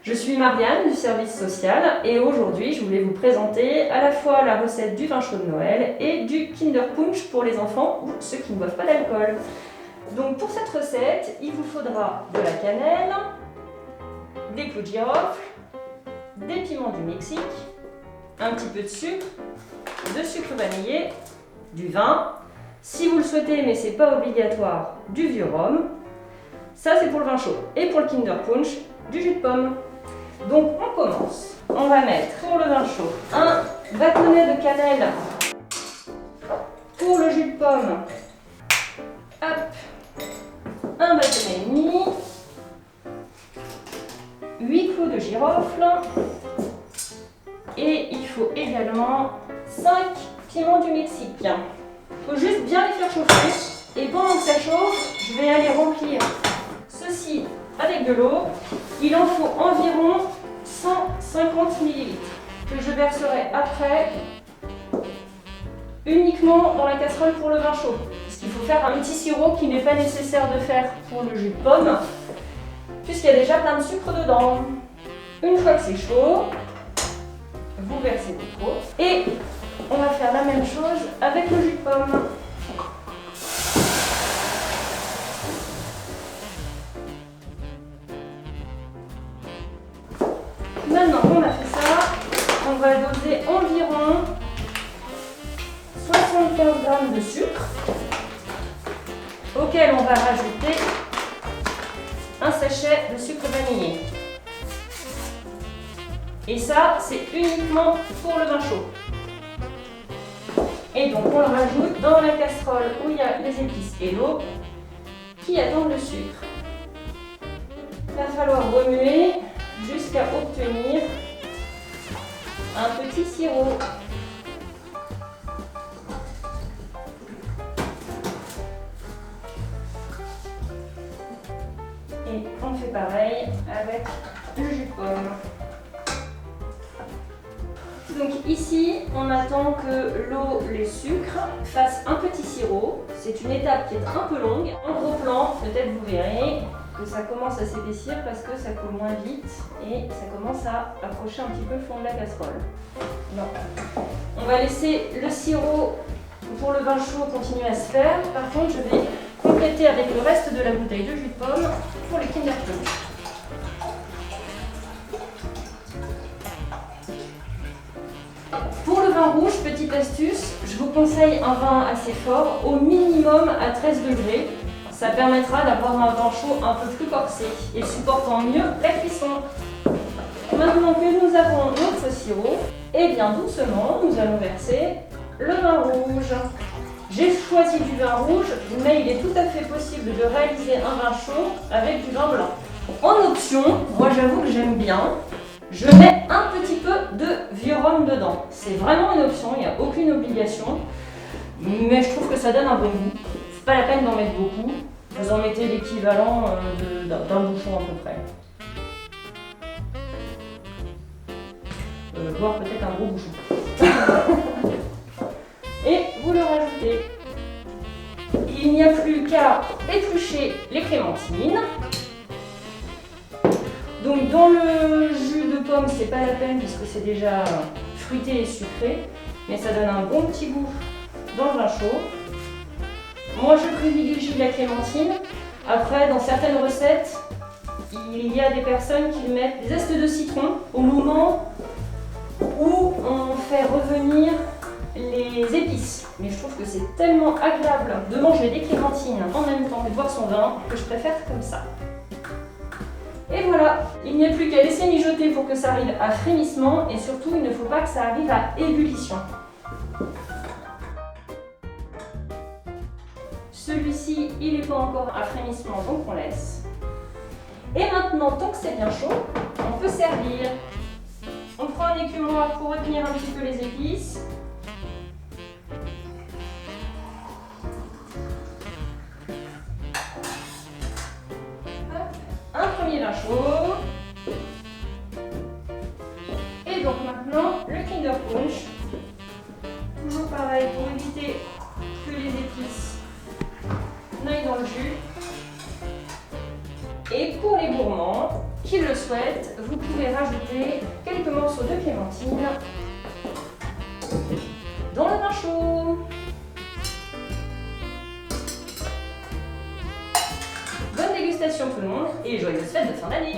Je suis Marianne du service social et aujourd'hui je voulais vous présenter à la fois la recette du vin chaud de Noël et du Kinder Punch pour les enfants ou ceux qui ne boivent pas d'alcool. Donc pour cette recette, il vous faudra de la cannelle, des clous de girofle, des piments du Mexique, un petit peu de sucre vanillé, du vin, si vous le souhaitez mais c'est pas obligatoire, du vieux rhum. Ça c'est pour le vin chaud. Et pour le Kinder Punch, du jus de pomme. Donc on commence. On va mettre pour le vin chaud un bâtonnet de cannelle. Pour le jus de pomme, hop, un bâtonnet et demi. 8 clous de girofle. Et il faut également 5 piments du Mexique. Il faut juste bien les faire chauffer. Et pendant que ça chauffe, je vais aller remplir ceci avec de l'eau. Il en faut environ 150 ml que je verserai après uniquement dans la casserole pour le vin chaud. Parce qu'il faut faire un petit sirop qui n'est pas nécessaire de faire pour le jus de pomme puisqu'il y a déjà plein de sucre dedans. Une fois que c'est chaud, vous versez votre eau et on va faire la même chose avec le jus de pomme. Maintenant qu'on a fait ça, on va doser environ 75 g de sucre auquel on va rajouter un sachet de sucre vanillé. Et ça, c'est uniquement pour le vin chaud. Et donc on le rajoute dans la casserole où il y a les épices et l'eau qui attendent le sucre. Il va falloir remuer jusqu'à obtenir un petit sirop. Et on fait pareil avec le jus de pomme. Donc ici, on attend que l'eau, les sucres fassent un petit sirop. C'est une étape qui est un peu longue. En gros plan, peut-être vous verrez que ça commence à s'épaissir parce que ça coule moins vite et ça commence à approcher un petit peu le fond de la casserole. Non. On va laisser le sirop pour le vin chaud continuer à se faire. Par contre, je vais compléter avec le reste de la bouteille de jus de pomme pour les Kinder Punch. Pour le vin rouge, petite astuce, je vous conseille un vin assez fort, au minimum à 13 degrés. Ça permettra d'avoir un vin chaud un peu plus corsé et supportant mieux la cuisson. Maintenant que nous avons notre sirop, et bien doucement, nous allons verser le vin rouge. J'ai choisi du vin rouge, mais il est tout à fait possible de réaliser un vin chaud avec du vin blanc. En option, moi j'avoue que j'aime bien, je mets un petit peu de vieux rhum dedans. C'est vraiment une option, il n'y a aucune obligation, mais je trouve que ça donne un bon goût. C'est pas la peine d'en mettre beaucoup, vous en mettez l'équivalent d'un bouchon à peu près. Voire peut-être un gros bouchon. Et vous le rajoutez. Il n'y a plus qu'à éplucher les clémentines. Donc dans le jus de pomme, c'est pas la peine puisque c'est déjà fruité et sucré, mais ça donne un bon petit goût dans le vin chaud. Moi je privilégie la clémentine. Après, dans certaines recettes, il y a des personnes qui mettent des zestes de citron au moment où on fait revenir les épices. Mais je trouve que c'est tellement agréable de manger des clémentines en même temps que de boire son vin que je préfère comme ça. Et voilà, il n'y a plus qu'à laisser mijoter pour que ça arrive à frémissement et surtout il ne faut pas que ça arrive à ébullition. Celui-ci, il n'est pas encore à frémissement donc on laisse. Et maintenant, tant que c'est bien chaud, on peut servir. On prend un écumoire pour retenir un petit peu les épices. Un premier vin chaud. Et donc maintenant, le Kinder Punch. Toujours pareil pour éviter que les épices n'aillent dans le jus. Et pour les gourmands, qui le souhaite, vous pouvez rajouter quelques morceaux de clémentine dans le vin chaud. Bonne dégustation tout le monde et joyeuses fêtes de fin d'année!